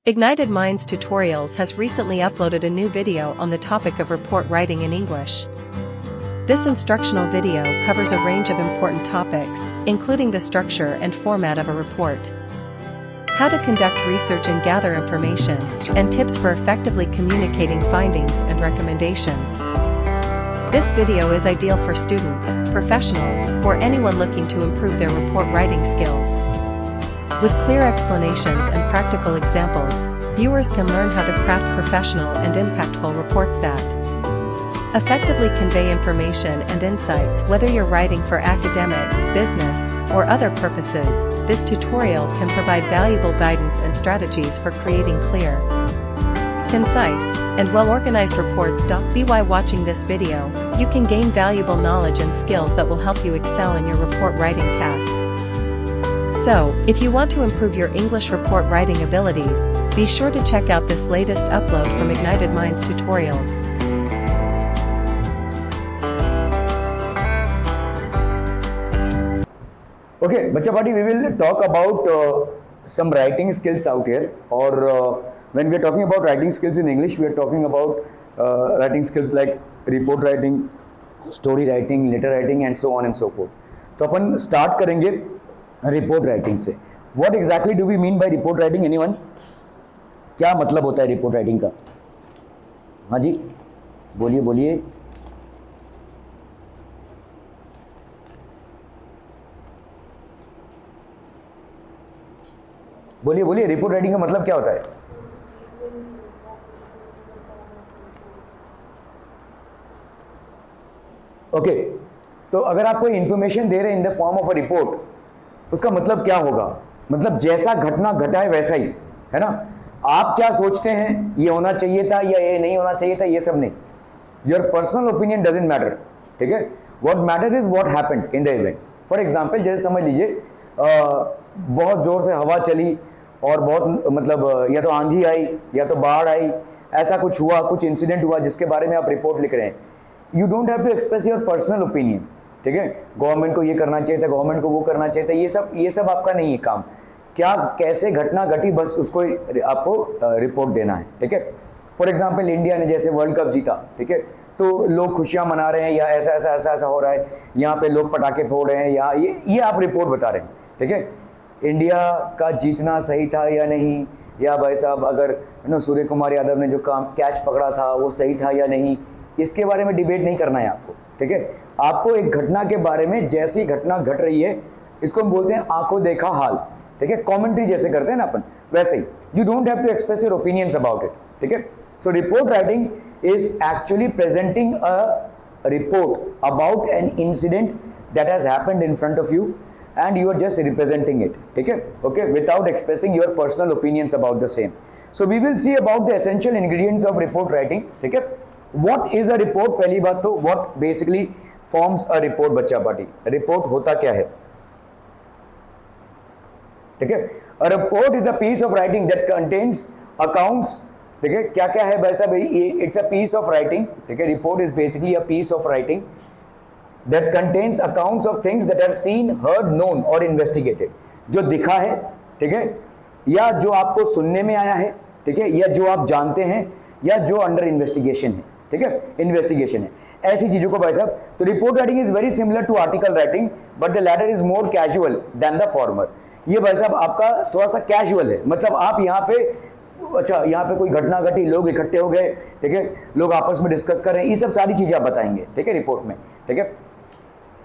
Ignited Minds Tutorials has recently uploaded a new video on the topic of report writing in English. This instructional video covers a range of important topics, including the structure and format of a report, how to conduct research and gather information, and tips for effectively communicating findings and recommendations. This video is ideal for students, professionals, or anyone looking to improve their report writing skills. With clear explanations and practical examples, viewers can learn how to craft professional and impactful reports that effectively convey information and insights. Whether you're writing for academic, business, or other purposes, this tutorial can provide valuable guidance and strategies for creating clear, concise, and well-organized reports. By watching this video, you can gain valuable knowledge and skills that will help you excel in your report writing tasks. So, if you want to improve your English report writing abilities, be sure to check out this latest upload from Ignited Minds Tutorials. Okay, Bacha Party, we will talk about some writing skills out here. Or when we are talking about writing skills in English, we are talking about writing skills like report writing, story writing, letter writing, and so on and so forth. तो अपन start करेंगे report writing से. What exactly do we mean by report writing? Anyone? क्या मतलब होता है report writing का? हाँ जी, बोलिए बोलिए. बोलिए बोलिए, रिपोर्ट राइटिंग का मतलब क्या होता है? ओके, तो अगर आप कोई इंफॉर्मेशन दे रहे हैं in the form of a report, उसका मतलब क्या होगा? मतलब जैसा घटना घटा है वैसा ही है ना. आप क्या सोचते हैं, ये होना चाहिए था या ये नहीं होना चाहिए था, ये सब नहीं. Your personal opinion doesn't matter. ठीक है, what matters is what happened in the event. For example, जैसे समझ लीजिए बहुत जोर से हवा चली और बहुत मतलब या तो आंधी आई या तो बाढ़ आई, ऐसा कुछ हुआ, कुछ इंसिडेंट हुआ जिसके बारे में आप रिपोर्ट लिख रहे हैं. You don't have to express your personal opinion. ठीक है, गवर्नमेंट को ये करना चाहिए था, गवर्नमेंट को वो करना चाहिए था, ये सब आपका नहीं है काम. क्या कैसे घटना घटी, बस उसको आपको रिपोर्ट देना है. ठीक है, फॉर एग्जाम्पल इंडिया ने जैसे वर्ल्ड कप जीता, ठीक है, तो लोग खुशियां मना रहे हैं या ऐसा ऐसा ऐसा ऐसा हो रहा है, यहाँ पे लोग पटाखे फोड़ रहे हैं, या ये आप रिपोर्ट बता रहे हैं. ठीक है, इंडिया का जीतना सही था या नहीं, या भाई साहब अगर सूर्य कुमार यादव ने जो काम कैच पकड़ा था वो सही था या नहीं, इसके बारे में डिबेट नहीं करना है आपको. ठीक है, आपको एक घटना के बारे में, जैसी घटना घट रही है, इसको हम बोलते हैं आंखों देखा हाल. ठीक है, कॉमेंट्री जैसे करते हैं ना अपन, वैसे ही. You don't have to express your opinions about it. ठीक है, so report writing is actually presenting a report about an incident that has happened in front of you and you are just representing it. ठीक है, okay, without expressing your personal opinions about the same. So we will see about the essential ingredients of report writing. ठीक है, what is a report? पहली बात तो what basically forms a report. बच्चा party, report होता क्या है? ठीक है, a report is a piece of writing that contains accounts. ठीक है, क्या क्या है वैसा भाई, it's a piece of writing. ठीक है, report is basically a piece of writing that contains accounts of things that are seen, heard, known or investigated. जो दिखा है, ठीक है, या जो आपको सुनने में आया है, ठीक है, या जो आप जानते हैं, या जो अंडर इन्वेस्टिगेशन है. ठीक है, इन्वेस्टिगेशन है, ऐसी चीजों को भाई साहब. तो report writing is very similar to article writing, but the latter is more casual than the former. ये भाई साहब आपका थोड़ा सा कैजुअल है, मतलब आप यहाँ पे, अच्छा यहाँ पे कोई घटना घटी, लोग इकट्ठे हो गए, ठीक है, लोग आपस में डिस्कस कर रहे हैं, ये सब सारी चीजें आप बताएंगे. ठीक है, रिपोर्ट में. ठीक है,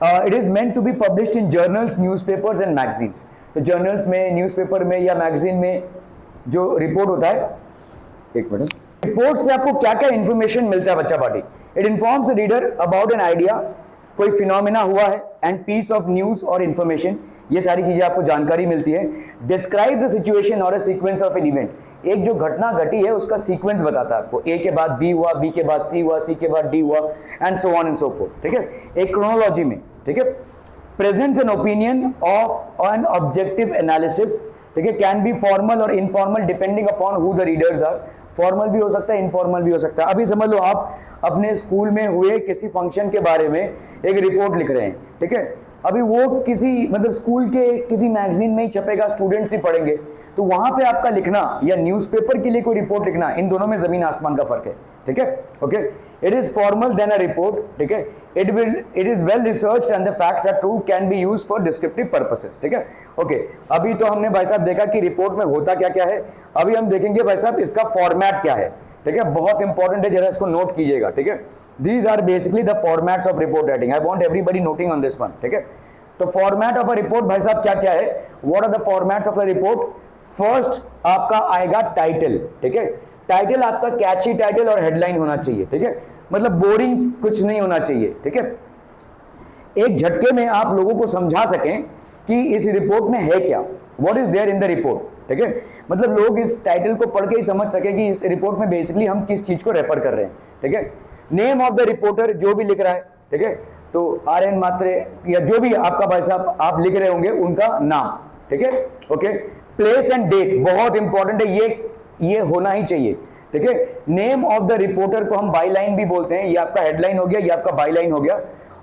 it is meant to be published in journals, newspapers and magazines. तो journals में, newspaper में या magazine में जो रिपोर्ट होता है, एक मिनट, रिपोर्ट से आपको क्या क्या इंफॉर्मेशन मिलता है बच्चा party? It informs the reader about an idea, कोई फिनोमिना हुआ है, and piece of news और information, ये सारी चीजें आपको जानकारी मिलती है. Describe the situation or a sequence of an event. एक जो घटना घटी है उसका सीक्वेंस बताता है आपको, ए के बाद बी हुआ, बी के बाद सी हुआ, सी के बाद डी हुआ, and so on and so forth. ठीक है, एक क्रोनोलॉजी में. ठीक है, presents an opinion of an objective analysis. ठीक है, can be formal or informal depending upon who the readers are. Formal भी हो सकता है, इनफॉर्मल भी हो सकता है. अभी समझ लो आप अपने स्कूल में हुए किसी फंक्शन के बारे में एक रिपोर्ट लिख रहे हैं. ठीक है, अभी वो किसी मतलब स्कूल के किसी मैगजीन में ही छपेगा, स्टूडेंट्स ही पढ़ेंगे, तो वहां पे आपका लिखना या न्यूज़पेपर के लिए कोई रिपोर्ट लिखना, इन दोनों में जमीन आसमान का फर्क है, ठीक है। Okay, it is formal than a report, ठीक है। It is well researched and the facts are true, can be used for descriptive purposes, ठीक है। ओके, अभी तो हमने भाई साहब देखा कि रिपोर्ट में होता क्या क्या है, अभी हम देखेंगे भाई साहब इसका फॉर्मेट क्या है, ठीक है। बहुत इंपॉर्टेंट है, जरा इसको नोट कीजिएगा, ठीक है। These are basically the formats of report writing, I want everybody noting on this one, ठीक है। तो फॉर्मेट ऑफ अ रिपोर्ट भाई साहब क्या क्या है, what are the formats of a report. First आपका आएगा टाइटल, ठीक है। टाइटल आपका कैची टाइटल और हेडलाइन होना चाहिए, ठीक है, मतलब बोरिंग कुछ नहीं होना चाहिए, ठीक है। एक झटके में आप लोगों को समझा सकें कि इस रिपोर्ट में है क्या, what is there in the report, ठीक है। मतलब लोग इस टाइटल को पढ़ के ही समझ सके कि इस रिपोर्ट में बेसिकली हम किस चीज को रेफर कर रहे हैं, ठीक है। नेम ऑफ द रिपोर्टर, जो भी लिख रहा है, ठीक है, तो RN मात्रे या जो भी आपका भाई साहब आप लिख रहे होंगे उनका नाम, ठीक है। ओके, प्लेस एंड डेट बहुत इंपॉर्टेंट है, ये होना ही चाहिए, ठीक है। नेम ऑफ द रिपोर्टर को हम बाई लाइन भी बोलते हैं, ये आपका हेडलाइन हो गया, ये आपका बाई लाइन हो गया,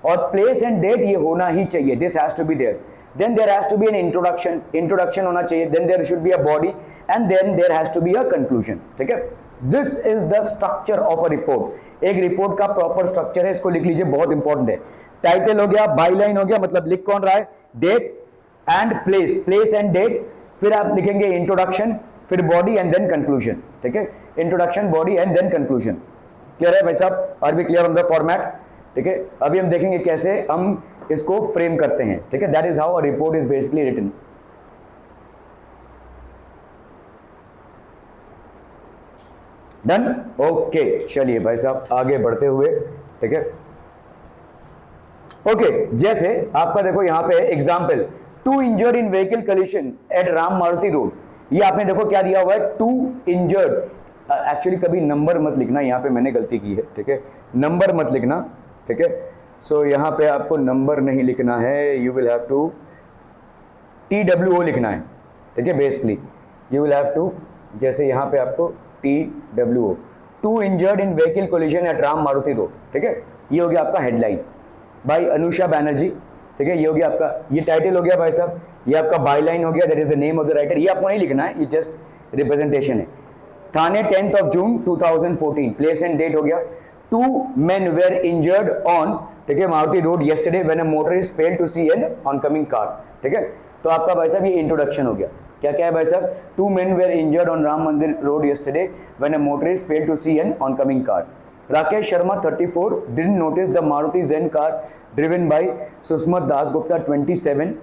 और प्लेस एंड डेट ये होना ही चाहिए, this has to be there. Then there has to be an introduction होना चाहिए, then there should be a body and then there has to be a conclusion, ठीक है। This is the structure of a report, एक report का proper structure है, इसको लिख लीजिए, बहुत इंपॉर्टेंट है। टाइटल हो गया, बाई लाइन हो गया, मतलब लिख कौन रहा है, date and place, place and date, फिर आप लिखेंगे इंट्रोडक्शन, फिर बॉडी एंड देन कंक्लूजन, ठीक है। Introduction, body and then conclusion, clear है भाई साहब, are we clear on the format, ठीक है। अभी हम देखेंगे कैसे हम इसको फ्रेम करते हैं, ठीक है। That is how a report is basically written. Done, okay, चलिए भाई साहब आगे बढ़ते हुए, ठीक है। ओके, जैसे आपका देखो यहां पे example, 2 injured in vehicle collision at Ram Maruti road, ये आपने देखो क्या दिया हुआ है, 2 इंजर्ड। एक्चुअली कभी नंबर मत लिखना, यहां पे मैंने गलती की है, ठीक है, नंबर मत लिखना, ठीक है। सो यहां पे आपको नंबर नहीं लिखना है, you will have to TWO लिखना है, ठीक है। Basically you will have to, जैसे यहां पे आपको TWO, 2 injured in vehicle collision at Ram Maruti road, ठीक है। ये हो गया आपका हेडलाइन बाय अनुषा बैनर्जी, ठीक है। ये हो गया आपका, ये टाइटल हो गया भाई साहब, ये आपका बाय लाइन हो गया, that is the name of the writer, ये आपको नहीं लिखना है, ये जस्ट रिप्रेजेंटेशन है। Thane 10th of June 2014, place and date हो गया, 2 men were injured on, ठीक है, Maruti road yesterday when a motorist failed to see an oncoming car, ठीक है। तो आपका भाई साहब ये इंट्रोडक्शन हो गया, क्या क्या है भाई साहब, 2 men were injured on Ram मंदिर road yesterday when a motorist failed to see an oncoming car. Rakesh Sharma 34 didn't notice the Maruti Zen car driven by Sushmita Dasgupta 27,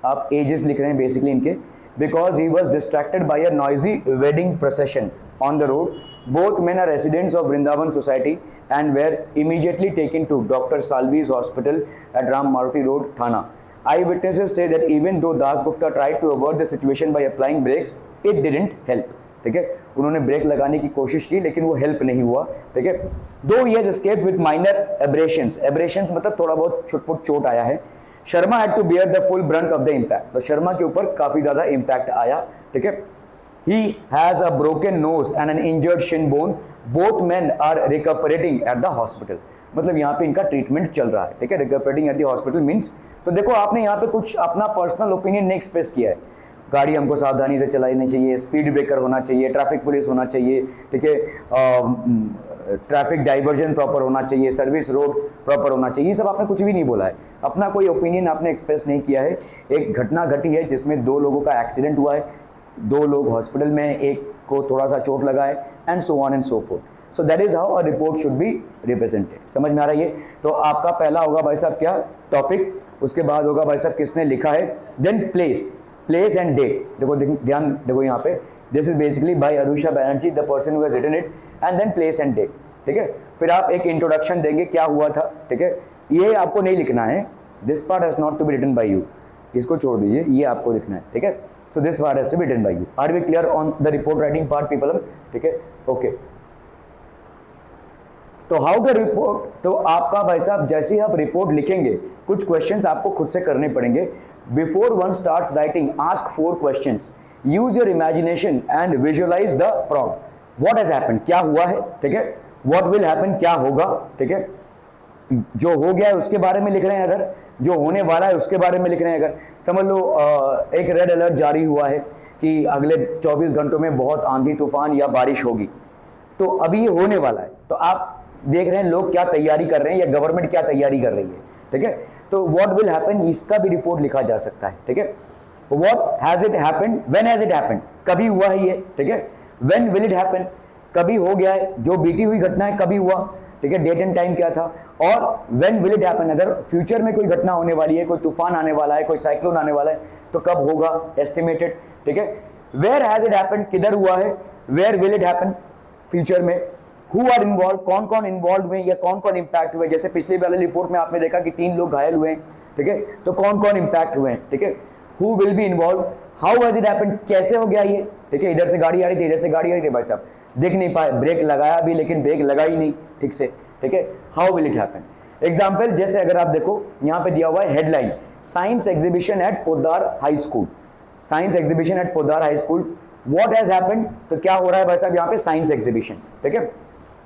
आप एजेस लिख रहे हैं बेसिकली इनके, because he was distracted by a noisy wedding procession on the road. Both men are residents of Vrindavan Society and were immediately taken to Dr. Salvi's hospital at Ram Maruti Road, Thana. Eyewitnesses say that even though Dasgupta tried to avert the situation by applying brakes, it didn't help. ठीक है, उन्होंने break लगाने की कोशिश की लेकिन वो help नहीं हुआ, ठीक है। दो he has escaped with minor abrasions, abrasions मतलब थोड़ा बहुत छुटपुट चोट आया है। Sharma had to bear the full brunt of the impact, तो शर्मा के ऊपर काफी ज्यादा इम्पैक्ट आया, ठीक है। He has a broken nose and an injured shin bone. Both men are recuperating at the hospital. मतलब यहाँ पे इनका ट्रीटमेंट चल रहा है, ठीक है। Recuperating at the hospital means, तो देखो आपने यहाँ पे कुछ अपना पर्सनल ओपिनियन नहीं एक्सप्रेस किया है, गाड़ी हमको सावधानी से चलानी चाहिए, स्पीड ब्रेकर होना चाहिए, ट्रैफिक पुलिस होना चाहिए, ठीक है, ट्रैफिक डाइवर्जन प्रॉपर होना चाहिए, सर्विस रोड प्रॉपर होना चाहिए, ये सब आपने कुछ भी नहीं बोला है, अपना कोई ओपिनियन आपने एक्सप्रेस नहीं किया है। एक घटना घटी है जिसमें 2 लोगों का एक्सीडेंट हुआ है, 2 लोग हॉस्पिटल में, एक को थोड़ा सा चोट लगा है, and so on and so fourth. So that is how a report should be represented. समझ में आ रहा है ये? तो आपका पहला होगा भाई साहब क्या, टॉपिक, उसके बाद होगा भाई साहब किसने लिखा है, then place, place and date. देखो ध्यान देखो यहाँ पे, this is basically by Anusha Banerjee, the person who has written it, and then place and date, ठीक है। फिर आप एक इंट्रोडक्शन देंगे, क्या हुआ था, ठीक है, ये आपको नहीं लिखना है, this part has not to be written by you, इसको छोड़ दीजिए, ये आपको लिखना है, ठीक है। So this part has to be written by you. Are we clear on the report writing part people? ठीक है, ओके। तो हाउ द रिपोर्ट, तो आपका भाई साहब जैसे ही आप रिपोर्ट लिखेंगे कुछ क्वेश्चंस आपको खुद से करने पड़ेंगे। Before one starts writing, ask 4 questions, use your imagination and visualise the prompt. What has happened, क्या हुआ है, ठीक है, व्हाट विल हैपन, क्या होगा, ठीक है, जो हो गया है उसके बारे में लिख रहे हैं, अगर जो होने वाला है उसके बारे में लिख रहे हैं, अगर समझ लो एक रेड अलर्ट जारी हुआ है कि अगले 24 घंटों में बहुत आंधी तूफान या बारिश होगी, तो अभी ये होने वाला है, तो आप देख रहे हैं लोग क्या तैयारी कर रहे हैं या गवर्नमेंट क्या तैयारी कर रही है, ठीक है। तो व्हाट विल हैपन, इसका भी रिपोर्ट लिखा जा सकता है, ठीक है। What has it happened, when has it happened, कभी हुआ है ये, ठीक है। व्हेन विल इट हैपन, कभी हो गया है, जो बीती हुई घटना है कभी हुआ, ठीक है, डेट एंड टाइम क्या था। और व्हेन विल इट हैपन, अगर फ्यूचर में कोई घटना होने वाली है, कोई तूफान आने वाला है, कोई साइक्लोन आने वाला है, तो कब होगा, एस्टिमेटेड, ठीक है। वेयर हैज इट हैपेंड, किधर हुआ है, where will it happen, future में। हु आर इन्वॉल्व, कौन कौन इन्वॉल्व हुए या कौन कौन इंपैक्ट हुए, जैसे पिछली वाली रिपोर्ट में आपने देखा कि 3 लोग घायल हुए हैं, ठीक है, तो कौन कौन इंपैक्ट हुए हैं, ठीक है। Who will be involve, how has it happened, कैसे हो गया ये, ठीक है, इधर से गाड़ी आ रही थी, इधर से गाड़ी आ रही थी, भाई साहब देख नहीं पाए, ब्रेक लगाया भी लेकिन ब्रेक लगा ही नहीं ठीक से, ठीक है। How will it happen, example जैसे अगर आप देखो यहाँ पे दिया हुआ है headline, science exhibition at Poddar high school, science exhibition at Poddar high school, what has happened, तो क्या हो रहा है भाई साहब यहाँ पे, साइंस एग्जीबिशन, ठीक है।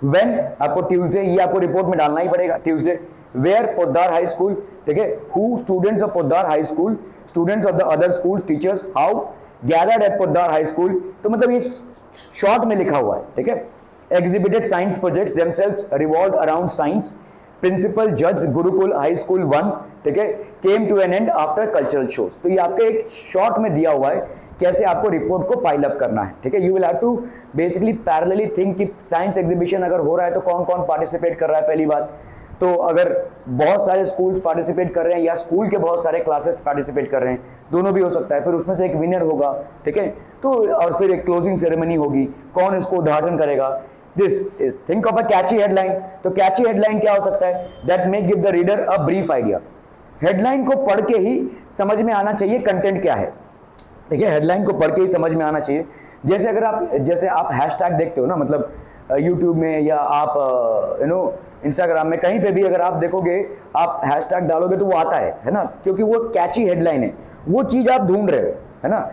व्हेन, आपको ट्यूसडे, ये आपको रिपोर्ट में डालना ही पड़ेगा, Tuesday. Where, Poddar high school, ठीक है। Who, students of Poddar high school, students of the other schools, teachers. How, gathered at Poddar high school, तो मतलब ये शॉर्ट में लिखा हुआ है, ठीक है। Exhibited science projects themselves revolve around science, principal जज गुरुकुल हाई स्कूल 1, ठीक है, came to an end after cultural shows. तो ये आपके एक शॉर्ट में दिया हुआ है कैसे आपको रिपोर्ट को पाइल अप करना है, ठीक है। You will have to basically parallelly think कि साइंस एग्जीबिशन अगर हो रहा है तो कौन कौन पार्टिसिपेट कर रहा है, पहली बात तो अगर बहुत सारे स्कूल्स पार्टिसिपेट कर रहे हैं या स्कूल के बहुत सारे क्लासेस पार्टिसिपेट कर रहे हैं, दोनों भी हो सकता है, फिर उसमें से एक विनर होगा, ठीक है। तो और फिर एक क्लोजिंग सेरेमनी होगी, कौन इसको उद्घाटन करेगा। This is, think of a catchy headline, तो कैची हेडलाइन क्या हो सकता है, that may give the reader a brief idea. Headline को पढ़ के ही समझ में आना चाहिए कंटेंट क्या है, ठीक है, हेडलाइन को पढ़ के ही समझ में आना चाहिए। जैसे अगर आप हैशटैग देखते हो ना, मतलब यूट्यूब में या आप इंस्टाग्राम में कहीं पे भी अगर आप देखोगे, आप हैशटैग डालोगे तो वो आता है ना, क्योंकि वो कैची हेडलाइन है, वो चीज आप ढूंढ रहे हो, है ना।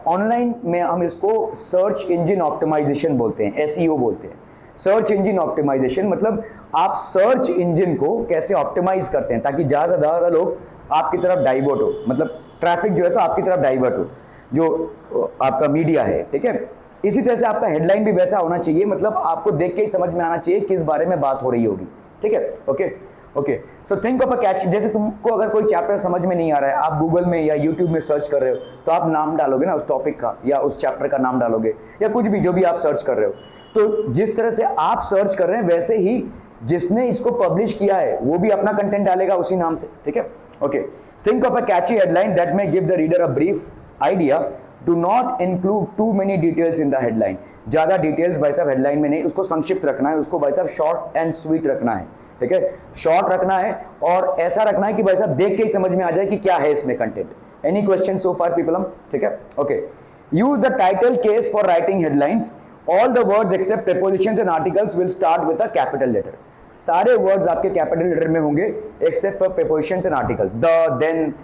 ऑनलाइन में हम इसको सर्च इंजन ऑप्टिमाइजेशन बोलते हैं, एसईओ बोलते हैं। सर्च इंजन ऑप्टिमाइजेशन मतलब आप सर्च इंजन को कैसे ऑप्टिमाइज करते हैं ताकि ज्यादा से ज्यादा लोग आपकी तरफ डाइवर्ट हो, मतलब ट्रैफिक जो है तो आपकी तरफ डाइवर्ट हो, जो आपका मीडिया है, ठीक है। इसी तरह से आपका हेडलाइन भी वैसा होना चाहिए, मतलब आपको देख के ही समझ में आना चाहिए किस बारे में बात हो रही होगी, ठीक है। Okay okay, so think of a catch, जैसे तुमको अगर कोई चैप्टर समझ में नहीं आ रहा है, आप गूगल में या यूट्यूब में सर्च कर रहे हो, तो आप नाम डालोगे ना उस टॉपिक का या उस चैप्टर का नाम डालोगे या कुछ भी जो भी आप सर्च कर रहे हो। तो जिस तरह से आप सर्च कर रहे हैं वैसे ही जिसने इसको पब्लिश किया है वो भी अपना कंटेंट डालेगा उसी नाम से, ठीक है। Okay, think of a catchy headline that may give the reader a brief idea, do not include too many details in the headline. ज्यादा डिटेल्स भाई साहब हेडलाइन में नहीं, उसको संक्षिप्त रखना है, उसको भाई साहब शॉर्ट एंड स्वीट रखना है, ठीक है। शॉर्ट रखना है और ऐसा रखना है कि भाई साहब देख के ही समझ में आ जाए कि क्या है इसमें content. Any question so far people, ठीक है। Okay, use the title case for writing headlines, all the words except prepositions and articles will start with a capital letter. सारे वर्ड्स आपके कैपिटल लेटर में होंगे except for prepositions and articles, the, then,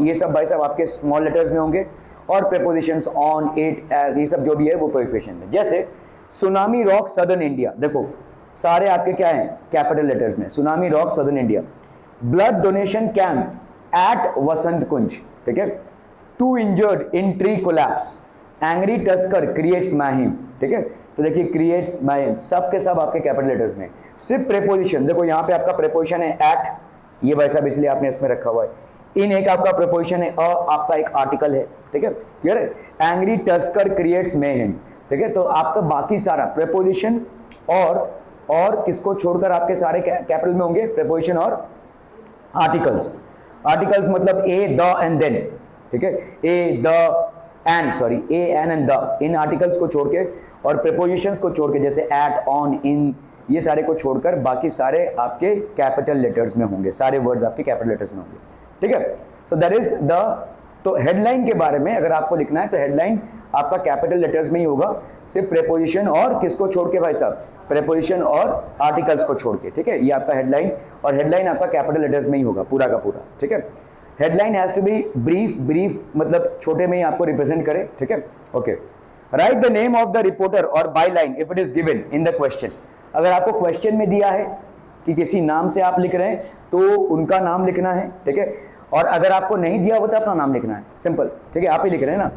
ये सब भाई साहब आपके small letters में होंगे, और प्रीपोजिशंस ऑन, इट, एज, ये सब जो भी है वो प्रीपोजिशन में। जैसे सुनामी रॉक सदर्न इंडिया, देखो सारे आपके क्या हैं कैपिटल लेटर्स में, tsunami rock southern India. Blood donation camp at Vasant Kunj, ठीक है। Two injured in tree collapse, angry tusker creates mayhem, ठीक है। तो देखिए क्रिएट्स माहिम सब के सब आपके कैपिटल लेटर्स में। सिर्फ प्रीपोजिशन, देखो यहाँ पे आपका प्रीपोजिशन है एट, ये भाई साहब इसलिए आपने इसमें रखा हुआ है। इन एक आपका प्रीपोजिशन है, अ आपका एक आर्टिकल है, ठीक है, क्लियर है। एंग्री टस्कर क्रिएट्स मेहिम, ठीक है। तो आपका बाकी सारा प्रीपोजिशन और किसको छोड़कर आपके सारे कैपिटल में होंगे, प्रीपोजिशन और आर्टिकल्स। आर्टिकल्स मतलब ए, द एंड देन, ठीक है, a, the and, sorry a, an and the, इन आर्टिकल्स को छोड़ के और प्रीपोजिशंस को छोड़ के जैसे एट, ऑन, इन, ये सारे को छोड़कर बाकी सारे आपके कैपिटल लेटर्स में होंगे, सारे वर्ड्स आपके कैपिटल लेटर्स में होंगे, ठीक है। सो दैट इज द, तो हेडलाइन के बारे में अगर आपको लिखना है तो हेडलाइन आपका कैपिटल लेटर्स में ही होगा, सिर्फ प्रीपोजिशन और किसको छोड़ के भाई साहब, प्रीपोजिशन और आर्टिकल्स को छोड़ के, ठीक है। ये आपका हेडलाइन, और हेडलाइन आपका कैपिटल लेटर्स में ही होगा पूरा का पूरा, ठीक है। Headline has to be brief, brief मतलब छोटे में ही आपको रिप्रेजेंट करे, ठीक है। Okay, write the name of the reporter और byline if it is given in the question. अगर आपको क्वेश्चन में दिया है कि किसी नाम से आप लिख रहे हैं तो उनका नाम लिखना है, ठीक है। और अगर आपको नहीं दिया होता अपना नाम लिखना है, सिंपल, ठीक है, आप ही लिख रहे हैं ना।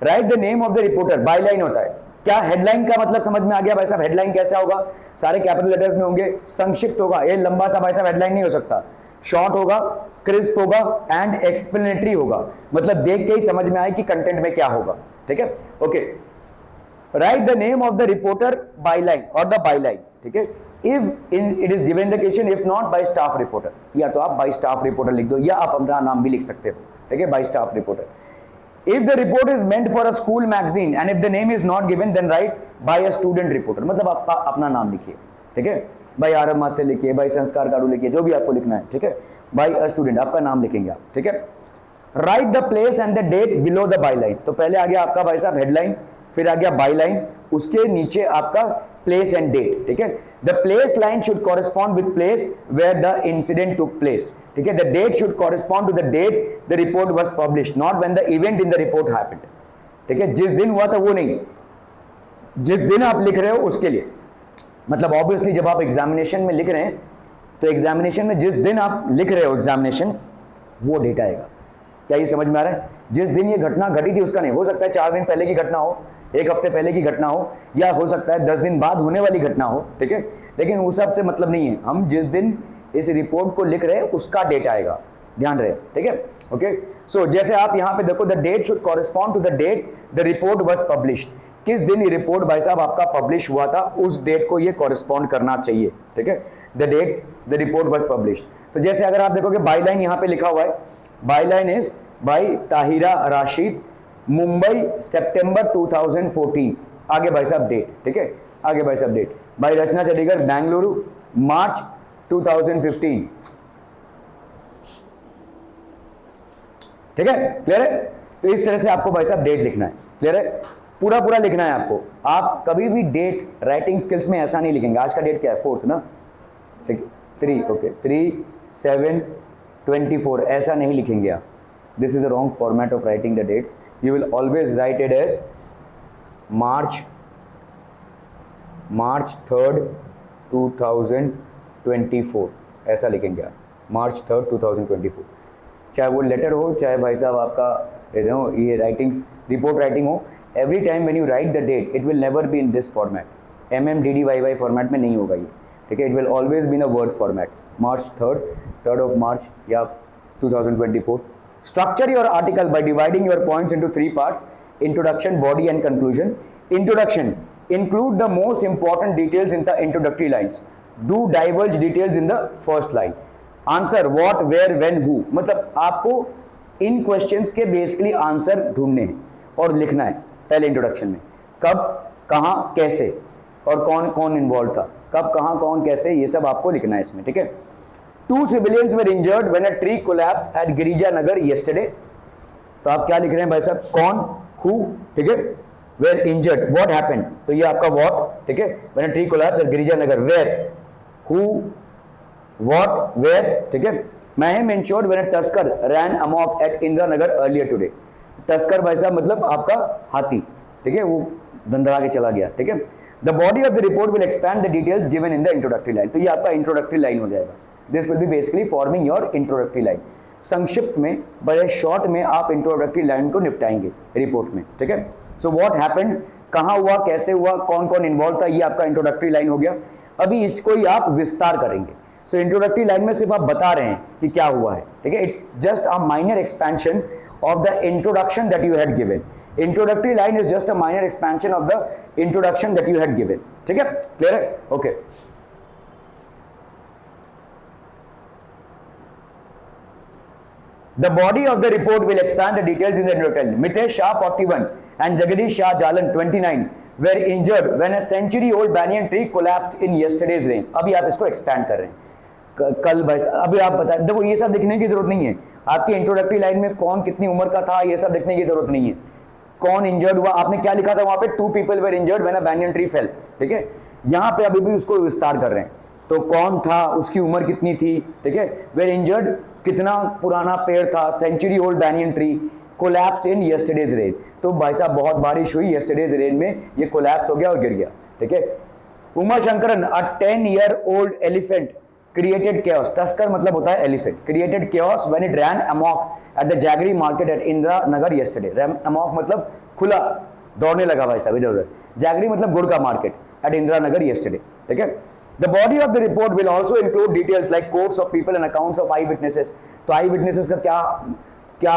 Right the name of the reporter, byline होता है। क्या हेडलाइन का मतलब समझ में आ गया भाई साहब? हेडलाइन कैसा होगा? सारे कैपिटल लेटर्स में होंगे, संक्षिप्त होगा, ये लंबा सा भाई साहब हेडलाइन नहीं हो सकता, शॉर्ट होगा, क्रिस्प होगा एंड एक्सप्लेनेटरी होगा, मतलब देख के ही समझ में आए कि कंटेंट में क्या होगा, ठीक है। Okay, write the name of the reporter byline और द बायलाइन, ठीक है। If it is given the question, if not bye staff reporter, या तो आप बाय स्टाफ रिपोर्टर लिख दो या आप अपना नाम भी लिख सकते हो, ठीक है, bye staff reporter. If the report is meant for a school magazine and if the name is not given, then write by a student reporter, मतलब आपका अपना नाम लिखिए, ठीक है, भाई आरब माथे लिखिए, भाई संस्कार कारू लिखिए, जो भी आपको लिखना है, ठीक है, बाय अ स्टूडेंट आपका नाम लिखेंगे आप, ठीक है। Write the place and the date below the byline, तो पहले आ गया आपका भाई साहब हेडलाइन, फिर आ गया बायलाइन, उसके नीचे आपका प्लेस एंड डेट, ठीक है। The place line should correspond with place where the incident took place, ठीक है। The date should correspond to the date the report was published, not when the event in the report happened, ठीक है। जिस दिन हुआ था वो नहीं, जिस दिन आप लिख रहे हो उसके लिए, मतलब ऑब्वियसली जब आप एग्जामिनेशन में लिख रहे हैं तो एग्जामिनेशन में जिस दिन आप लिख रहे हो एग्जामिनेशन, वो डेट आएगा। क्या ये समझ में आ रहा है? जिस दिन ये घटना घटी थी उसका नहीं, हो सकता है 4 दिन पहले की घटना हो, 1 हफ्ते पहले की घटना हो, या हो सकता है 10 दिन बाद होने वाली घटना हो, ठीक है, लेकिन उस सब से मतलब नहीं है। हम जिस दिन इस रिपोर्ट को लिख रहे हैं उसका डेट आएगा, ध्यान रहे, ठीक है। ओके, सो जैसे आप यहां पे देखो, the date should correspond to the date the report was published, किस दिन ये रिपोर्ट भाई साहब आपका पब्लिश हुआ था उस डेट को ये कॉरेस्पॉन्ड करना चाहिए, ठीक है, the date the report was published. तो जैसे अगर आप देखोगे बायलाइन यहां पे लिखा हुआ है, byline is by Tahira Rashid, Mumbai सितंबर 2014, आगे भाई साहब डेट, ठीक है, आगे भाई साहब डेट, बाय रचना चंडीगढ़ बेंगलुरु मार्च 2015, ठीक है, क्लियर है। तो इस तरह से आपको भाई साहब डेट लिखना है, क्लियर है, पूरा पूरा लिखना है आपको। आप कभी भी डेट राइटिंग स्किल्स में ऐसा नहीं लिखेंगे, आज का डेट क्या है 4th ना, ठीक है, 3, ओके, 3/7/24 ऐसा नहीं लिखेंगे आप, this is a wrong format of writing the dates, you will always write it as March 3rd 2024 ऐसा लिखेंगे आप, मार्च 3rd 2024, चाहे वो लेटर हो, चाहे भाई साहब आपका ये राइटिंग्स रिपोर्ट राइटिंग हो, every time when you write the date it will never be in this format, MMDDYY format में नहीं होगा ये, ठीक है, it will always be in a word format, March 3rd of March या 2024। Structure your article by dividing your points into 3 parts, introduction, body and conclusion. Introduction, include the most important details in the introductory lines, do diverge details in the first line, answer what, where, when, who, मतलब आपको इन questions के basically answer ढूंढने हैं और लिखना है पहले introduction में, कब, कहां, कैसे और कौन कौन इन्वॉल्व था, कब, कहां, कौन, कैसे, ये सब आपको लिखना है इसमें, ठीक है। 2 civilians were injured when a tree collapsed at गिरिजानगर yesterday, तो आप क्या लिख रहे हैं भाई साहब, कौन, who, ठीक है, were injured, what happened, तो ये आपका what, ठीक है, when a tree collapsed at गिरिजानगर, where, who, what, where, ठीक है। Mahim ensured when a tusker ran amok at Indranagar earlier today, tusker भाई साहब मतलब आपका हाथी, ठीक है, वो धंधड़ा के चला गया, ठीक है। The body of the report will expand the details given in the introductory line, तो ये आपका introductory line हो जाएगा, this will be basically forming your introductory line। संक्षिप्त में, बड़े शॉर्ट में आप इंट्रोडक्टरी लाइन को निपटाएंगे रिपोर्ट में, ठीक है। सो व्हाट हैपेंड, कहां हुआ, कैसे हुआ, कौन कौन इन्वॉल्व था, ये आपका इंट्रोडक्टरी लाइन हो गया। अभी इसको ही आप विस्तार करेंगे। सो इंट्रोडक्टरी लाइन में सिर्फ आप बता रहे हैं कि क्या हुआ है, ठीक है, it's just a minor expansion of the introduction that you had given. Introductory line is just a minor expansion of the introduction that you had given, ठीक है, क्लियर है, okay. The body of the report will expand the details in the introduction. Mitesh Shah 41 and Jagadish Shah Jalan 29 were injured when a century-old banyan tree collapsed in yesterday's rain. अभी आप इसको expand कर रहे हैं, कल बस अभी आप बता, देखो ये सब लिखने की जरूरत नहीं है, आपकी इंट्रोडक्टरी लाइन में कौन कितनी उम्र का था ये सब लिखने की जरूरत नहीं है। कौन इंजर्ड हुआ, आपने क्या लिखा था वहां पे, 2 people were injured when a banyan tree fell, ठीक है, यहाँ पे अभी भी उसको विस्तार कर रहे हैं, तो कौन था, उसकी उम्र कितनी थी, ठीक है, were injured, कितना पुराना पेड़ था, century old banyan tree, collapsed in yesterday's rain, तो भाई साहब बहुत बारिश हुई यस्टरडेज रेन में, ये कोलैप्स हो गया और गिर गया, ठीक है। उमा शंकरन, अ 10-year-old elephant क्रिएटेड chaos, तस्कर मतलब होता है elephant, created chaos when it ran amok at the Jaggery market at Indira Nagar yesterday. ran amok मतलब खुला दौड़ने लगा भाई साहब इधर उधर, जैगरी मतलब गुड़ का market at Indira Nagar yesterday, ठीक है. The body of the report will also include details like quotes of people and accounts of eyewitnesses. तो आई विटनेसेस का क्या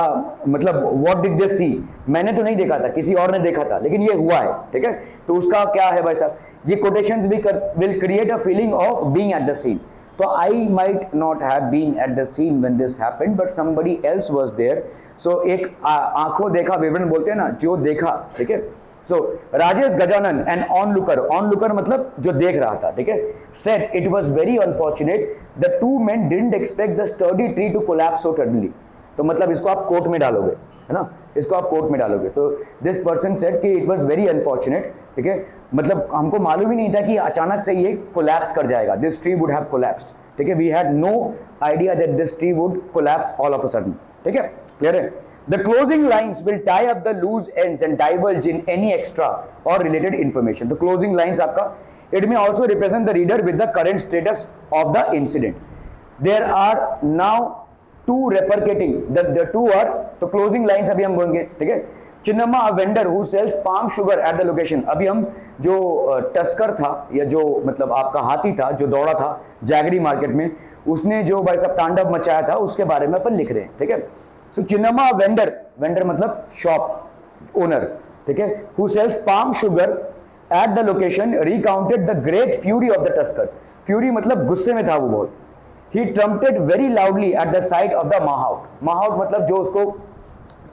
मतलब व्हाट डिड दे सी, मैंने तो नहीं देखा था, किसी और ने देखा था, लेकिन ये हुआ है, ठीक है. तो उसका क्या है भाई साहब, ये कोटेशंस भी will create a feeling of being at the scene. तो I might not have been at the scene when this happened but somebody else was there. So एक आंखों देखा विवरण बोलते हैं ना, जो देखा, ठीक है. So Rajesh Gajanan and onlooker मतलब जो देख रहा था, ठीक है, said it was very unfortunate the two men didn't expect the sturdy tree to collapse so suddenly. तो मतलब इसको आप कोर्ट में डालोगे, है ना, इसको आप कोर्ट में डालोगे. तो दिस पर्सन सेड कि इट वाज वेरी अनफॉर्चुनेट, ठीक है, मतलब हमको मालूम ही नहीं था कि अचानक से ये कोलैप्स कर जाएगा, this tree would have collapsed, ठीक है. We had no idea that this tree would collapse all of a sudden, ठीक है, क्लियर है. The closing lines will tie up the loose ends and divulge in any extra or related information. The closing lines आपका, it may also represent the reader with the current status of the incident. There are now two repercuting, the two are, तो closing lines अभी हम बोलेंगे, ठीक है. चिन्नमा a vendor who sells palm sugar at the location. अभी हम जो tusker था या जो मतलब आपका हाथी था जो दौड़ा था जैगरी मार्केट में, उसने जो भाई साहब तांडव मचाया था उसके बारे में अपन लिख रहे हैं, ठीक है. So Chinnamma vendor मतलब शॉप ओनर, ठीक है, who sells palm sugar at the location recounted the great fury of the tusker. Fury मतलब गुस्से में था वो बहुत. He trumpeted very loudly at the sight of the mahout. Mahout मतलब जो उसको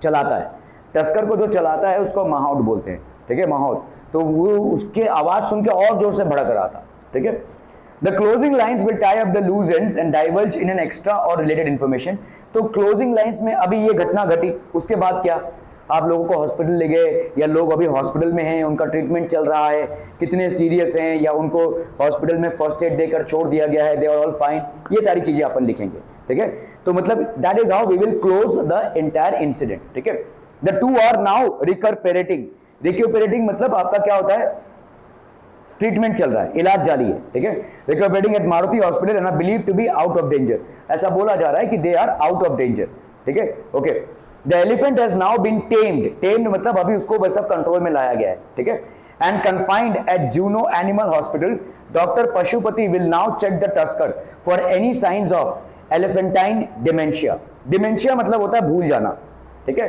चलाता है, टस्कर को जो चलाता है उसको mahout बोलते हैं, ठीक है, mahout. तो वो उसके आवाज सुन के और जोर से भड़क रहा था, ठीक है. The closing lines will tie up the loose ends and divulge in an extra or related information. तो क्लोजिंग लाइंस में अभी ये घटना घटी, उसके बाद क्या, आप लोगों को हॉस्पिटल ले गए या लोग अभी हॉस्पिटल में हैं, उनका ट्रीटमेंट चल रहा है, कितने सीरियस हैं या उनको हॉस्पिटल में फर्स्ट एड देकर छोड़ दिया गया है, दे आर ऑल फाइन, ये सारी चीजें अपन लिखेंगे, ठीक है. तो मतलब that is how we will close the entire incident, ठीक है. The two are now recuperating मतलब आपका क्या होता है, ट्रीटमेंट चल रहा है, इलाज जारी है, ठीक है. Recovering at Maruti hospital and believe to be out of danger, ऐसा बोला जा रहा है कि they are out of danger, ठीक है. Okay, the elephant has now been tamed मतलब अभी उसको बस अब कंट्रोल में लाया गया है, ठीक है. And confined at Juno animal hospital. Doctor Pashupati will now check the tusker for any signs of elephantine dementia. Dementia मतलब होता है भूल जाना, ठीक है.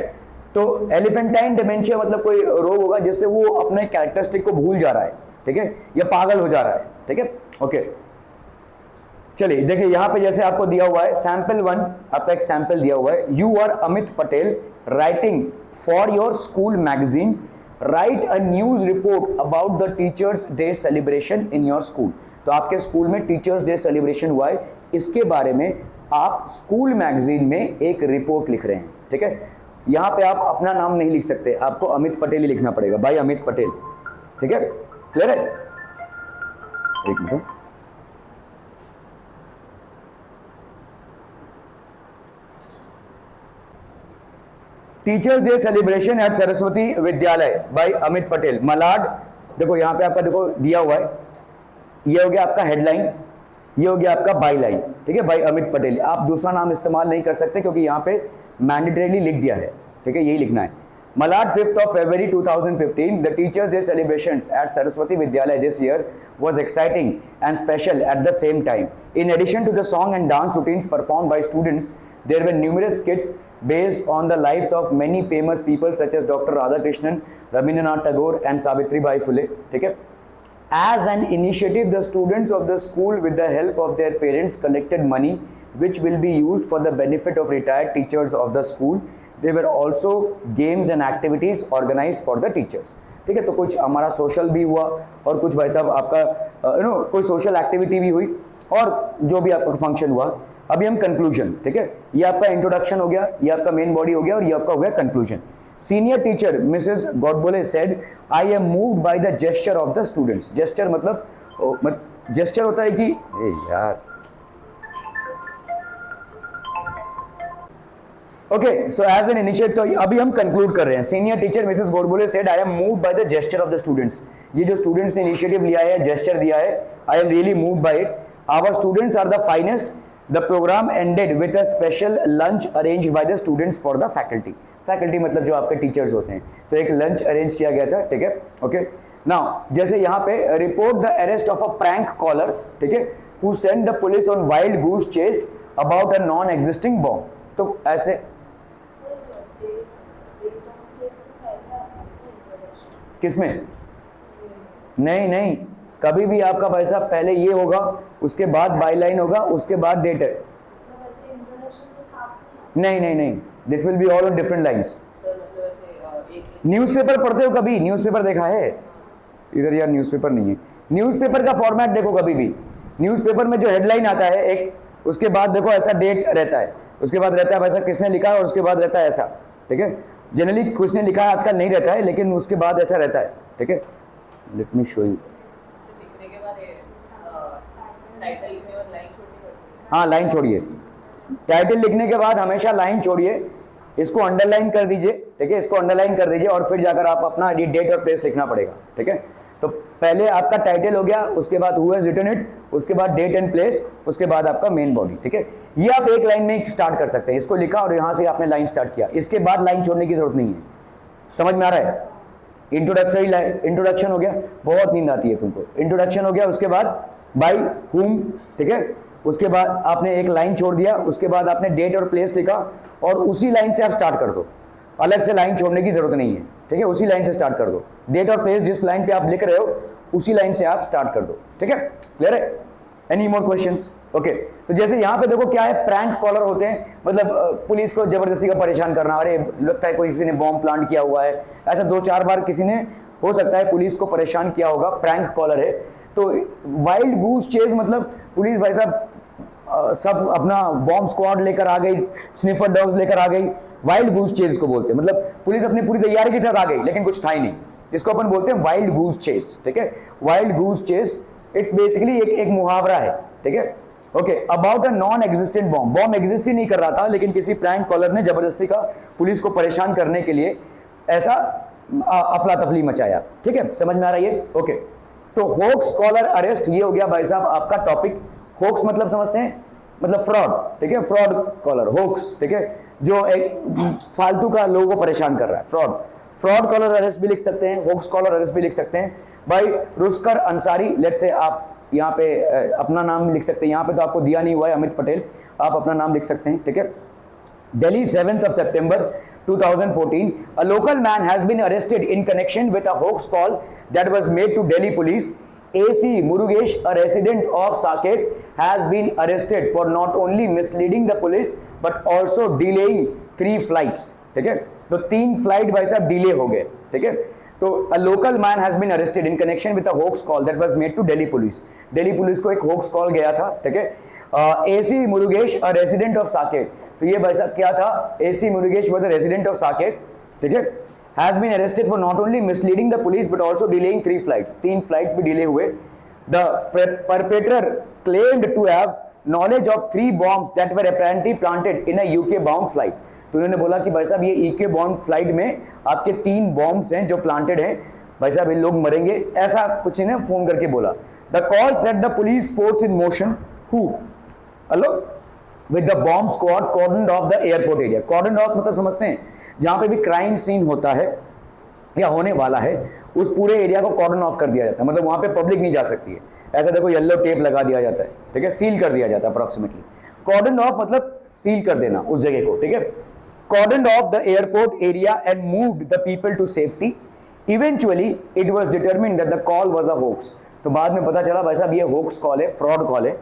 तो एलिफेंटाइन डिमेंशिया मतलब कोई रोग होगा जिससे वो अपने कैरेक्टरिस्टिक को भूल जा रहा है, ठीक है, या पागल हो जा रहा है, ठीक है. ओके, चलिए देखिए यहां पे जैसे आपको दिया हुआ है सैंपल 1, आपका एक सैंपल दिया हुआ है. You are Amit Patel writing for your school magazine, write a news report about the teachers day celebration in your school. तो आपके स्कूल में टीचर्स डे सेलिब्रेशन हुआ है, इसके बारे में आप स्कूल मैगजीन में एक रिपोर्ट लिख रहे हैं, ठीक है. यहां पे आप अपना नाम नहीं लिख सकते, आपको अमित पटेल ही लिखना पड़ेगा, भाई अमित पटेल, ठीक है, क्लियर है. एक minute, teachers day celebration at Saraswati Vidyalaya by Amit Patel Malad. देखो यहां पे आपका देखो दिया हुआ है, ये हो गया आपका हेडलाइन, ये हो गया आपका बाई लाइन, ठीक है, बाय अमित पटेल. आप दूसरा नाम इस्तेमाल नहीं कर सकते क्योंकि यहां पे मैंडेटरीली लिख दिया है, ठीक है, यही लिखना है. Malad 5th of February 2015, the Teachers' Day celebrations at Saraswati Vidyalaya this year was exciting and special at the same time. In addition to the song and dance routines performed by students, there were numerous skits based on the lives of many famous people such as Dr. Radhakrishnan, Rabindranath Tagore and Savitribai Phule. ठीक है? As an initiative, the students of the school with the help of their parents collected money which will be used for the benefit of retired teachers of the school. There were also games and activities organized for the teachers. ठीक है, तो कुछ हमारा social भी हुआ और कुछ भाई साहब आपका कोई सोशल एक्टिविटी भी हुई और जो भी आपका फंक्शन हुआ. अभी हम कंक्लूजन, ठीक है, ये आपका इंट्रोडक्शन हो गया, ये आपका मेन बॉडी हो गया और ये आपका हो गया conclusion. Senior teacher Mrs Godbole said I am moved by the gesture of the students. Gesture मतलब जेस्चर होता है कि यार okay, so as an initiative, तो अभी हम कंक्लूड कर रहे हैं. Senior teacher Mrs Godbole said I am moved by the gesture of the students. ये जो स्टूडेंट्स ने इनिशिएटिव लिया है, जेस्चर दिया है, I am really moved by it. Our students are the finest, the programme ended with a special lunch arranged by the students for the faculty. Faculty मतलब जो आपके टीचर्स होते हैं, तो एक लंच अरेंज किया गया था, ठीक है। ओके, नाउ जैसे यहाँ पे report the arrest of a prank caller, ठीक है, who send the police on wild goose chase about a non existing bomb. तो ऐसे किसमें? नहीं नहीं, कभी भी आपका भाई साहब पहले ये होगा, उसके बाद बाई लाइन होगा, उसके बाद डेट है। नहीं नहीं नहीं, this will be all on different lines. Newspaper पढ़ते हो कभी? न्यूज़पेपर देखा है? इधर यार न्यूज़पेपर नहीं है। न्यूज़पेपर का फॉर्मेट देखो कभी भी। न्यूज़पेपर में जो हेडलाइन आता है एक, उसके बाद देखो ऐसा डेट रहता है, उसके बाद रहता है वैसा किसने लिखा है, और उसके बाद रहता है ऐसा, ठीक है। जनरली किसने लिखा है आजकल नहीं रहता है, लेकिन उसके बाद ऐसा रहता है, ठीक है। Let me show you. हाँ, लाइन छोड़िए। टाइटल लिखने के बाद हमेशा लाइन छोड़िए, इसको अंडरलाइन कर दीजिए, ठीक है, इसको अंडरलाइन कर दीजिए, और फिर जाकर आप अपना डेट और प्लेस लिखना पड़ेगा, ठीक है। तो पहले आपका टाइटल हो गया, उसके बाद हु हैज रिटन इट, उसके बाद डेट एंड प्लेस, उसके बाद आपका मेन बॉडी, ठीक है। ये आप एक लाइन में स्टार्ट कर सकते हैं, इसको लिखा और यहाँ से आपने लाइन स्टार्ट किया, इसके बाद लाइन छोड़ने की जरूरत नहीं है। समझ में आ रहा है? इंट्रोडक्शन हो गया, बहुत नींद आती है तुमको। इंट्रोडक्शन हो गया, उसके बाद बाय हुम, ठीक है, उसके बाद आपने एक लाइन छोड़ दिया, उसके बाद आपने डेट और प्लेस लिखा, और उसी लाइन से आप स्टार्ट कर दो, अलग से लाइन छोड़ने की जरूरत नहीं है, ठीक है। उसी लाइन से स्टार्ट कर दो, डेट और प्लेस जिस लाइन पे आप लिख रहे हो उसी लाइन से आप स्टार्ट कर दो, ठीक है। क्लियर है? Any more questions? ओके, तो जैसे यहाँ पे देखो क्या है, प्रैंक कॉलर होते हैं, मतलब पुलिस को जबरदस्ती का परेशान करना। अरे लगता है कोई किसी ने बॉम्ब प्लांट किया हुआ है, ऐसा 2-4 बार किसी ने, हो सकता है पुलिस को परेशान किया होगा, प्रैंक कॉलर है। तो वाइल्ड गूस चेज मतलब पुलिस भाई साहब सब अपना बॉम्ब स्क्वाड लेकर आ गई, स्निफर डॉग्स लेकर आ गई, वाइल्ड गूस चेज को बोलते हैं। मतलब पुलिस अपनी पूरी तैयारी के साथ आ गई लेकिन कुछ था ही नहीं, जिसको अपन बोलते हैं वाइल्ड गूस चेस, ठीक है। Wild goose chase it's basically एक मुहावरा है, ठीक है। Okay, about a non existent bomb. Bomb exist ही नहीं कर रहा था, लेकिन किसी प्रैंक कॉलर ने जबरदस्ती का पुलिस को परेशान करने के लिए ऐसा अफला तफली मचाया, ठीक है। समझ में आ रही है? ओके, तो होक्स कॉलर अरेस्ट, ये हो गया भाई साहब आपका टॉपिक। होक्स मतलब समझते हैं, मतलब फ्रॉड, ठीक है। फ्रॉड कॉलर, होक्स, ठीक है, जो एक फालतू का लोगों को परेशान कर रहा है, फ्रॉड। फ्रॉड कॉलर अरेस्ट भी लिख सकते हैं, होक्स कॉलर अरेस्ट भी लिख सकते हैं। भाई रुस्कर अंसारी, लेट से आप यहाँ पे अपना नाम लिख सकते हैं, यहाँ पे तो आपको दिया नहीं हुआ है अमित पटेल, आप अपना नाम लिख सकते हैं, ठीक है। Delhi 7th of September 2014, a local man has been arrested in connection with a hoax call that was made to Delhi police. AC Murugesh, a resident of Saket, has been arrested for not only misleading the police but also delaying 3 flights. ठीक है, तो 3 flight भाई साहब delay हो गए, ठीक है। तो a local man has been arrested in connection with a hoax call that was made to Delhi police. Delhi police को एक होक्स कॉल गया था, ठीक है। AC Murugesh, a resident of Saket, तो ये भाई साहब क्या था, AC Murugesh was a resident of Saket, ठीक है, has been arrested for not only misleading the police but also delaying 3 flights. 3 flights भी डिले हुए. The perpetrator claimed to have knowledge of 3 bombs that were apparently planted in a UK bound flight. तो उन्होंने बोला कि भाई साहब ये UK bound flight में आपके 3 bombs हैं जो planted हैं, भाई साहब ये लोग मरेंगे, ऐसा कुछ इन्हें फोन करके बोला. The call set the police force in motion. Who? Hello? With the bomb squad cordoned off the airport area. Cordoned off मतलब समझते हैं, जहाँ पे भी क्राइम सीन होता है या होने वाला है उस पूरे एरिया को कॉर्डन ऑफ कर दिया जाता है, मतलब वहाँ पे पब्लिक नहीं जा सकती है, ऐसा देखो येलो टेप लगा दिया जाता है, ठीक है, सील कर दिया जाता है अप्रोक्सीमेटली. कॉर्डन ऑफ मतलब सील कर देना उस जगह को, ठीक है. Cordon off the airport area and moved the people to safety. Eventually it was determined that the call was a hoax. तो बाद में पता चला भाई साहब ये होक्स कॉल है, फ्रॉड कॉल है.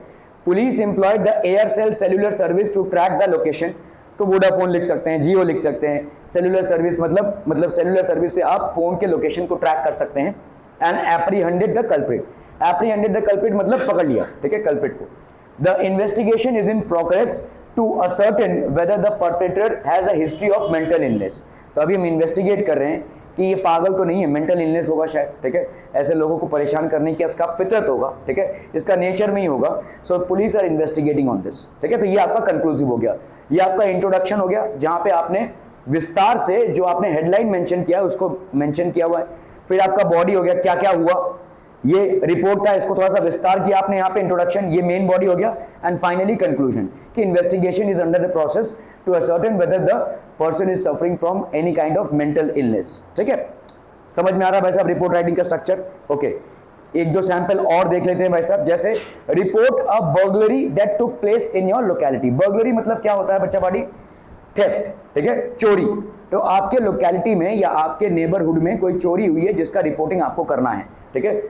Police employed the Aircel cellular service to track the location. तो वोडाफोन लिख सकते हैं, जियो लिख सकते हैं. सेल्युलर सर्विस मतलब सेल्युलर सर्विस से आप फोन के लोकेशन को ट्रैक कर सकते हैं. And apprehended the culprit. Apprehended the culprit मतलब पकड़ लिया, ठीक है, कल्प्रिट को. The investigation is in progress to ascertain whether the perpetrator has a history of mental illness. तो अभी हम इन्वेस्टिगेट कर रहे हैं कि ये पागल तो नहीं है, मेंटल इलनेस होगा शायद, ठीक है, ऐसे लोगों को परेशान करने की इसका फितरत होगा, ठीक है, इसका नेचर में ही होगा. So police are investigating on this, ठीक है. तो ये आपका कंक्लूसिव हो गया, ये आपका इंट्रोडक्शन हो गया, जहां पे आपने विस्तार से जो आपने हेडलाइन मेंशन किया है उसको मेंशन किया हुआ है. फिर आपका बॉडी हो गया, क्या क्या हुआ, ये रिपोर्ट का इसको थोड़ा सा विस्तार किया आपने यहाँ पे इंट्रोडक्शन, ये मेन बॉडी हो गया, एंड फाइनली कंक्लूजन कि investigation is under the process to ascertain whether the person is suffering from any kind of mental illness. ठीक है, समझ में आ रहा है भाई साहब रिपोर्ट राइटिंग का स्ट्रक्चर? ओके, एक दो सैंपल और देख लेते हैं भाई साहब। जैसे report a burglary that took place in your locality. Burglary मतलब क्या होता है बच्चा पार्टी? थेफ्ट, ठीक है, चोरी। तो आपके लोकेलिटी में या आपके नेबरहुड में कोई चोरी हुई है जिसका रिपोर्टिंग आपको करना है। ठीक है,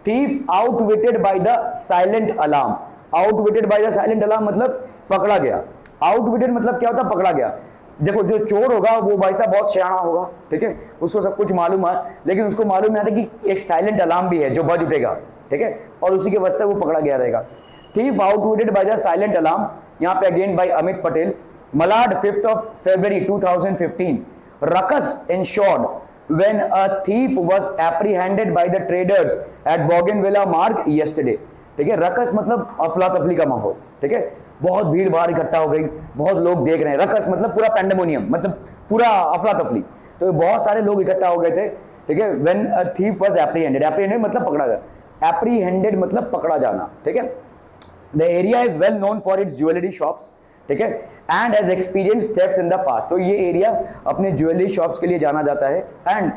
thief outwitted by the silent alarm. आउटविटेड by the silent alarm मतलब पकड़ा गया। आउटविटेड मतलब क्या होता है? पकड़ा गया। देखो जो चोर होगा वो भाई साहब बहुत सियाना होगा, ठीक है, उसको सब कुछ मालूम है, लेकिन उसको मालूम नहीं आता कि एक साइलेंट अलार्म भी है जो बज उठेगा, ठीक है, और उसी के वजह से वो पकड़ा गया रहेगा। Thief outwitted by the silent alarm, यहाँ पे again by Amit Patel. Malad 5th of February 2015, ruckus ensued when a thief was apprehended by the traders at Bougainvillea Marg yesterday। ठीक है, रकस मतलब अफला तफली का माहौल, ठीक है, बहुत भीड़ भाड़ इकट्ठा हो गई, बहुत लोग देख रहे हैं। रकस मतलब पूरा पैंडेमोनियम, मतलब पूरा अफला तफली, तो बहुत सारे लोग इकट्ठा हो गए थे। ठीक है, when a thief was apprehended, apprehended मतलब पकड़ा गया, एप्रीहेंडेड मतलब पकड़ा जाना। ठीक है, the area is well known for its jewellery shops, ठीक है, and has experience thefts in the past. तो ये एरिया अपने ज्वेलरी शॉप्स के लिए जाना जाता है, एंड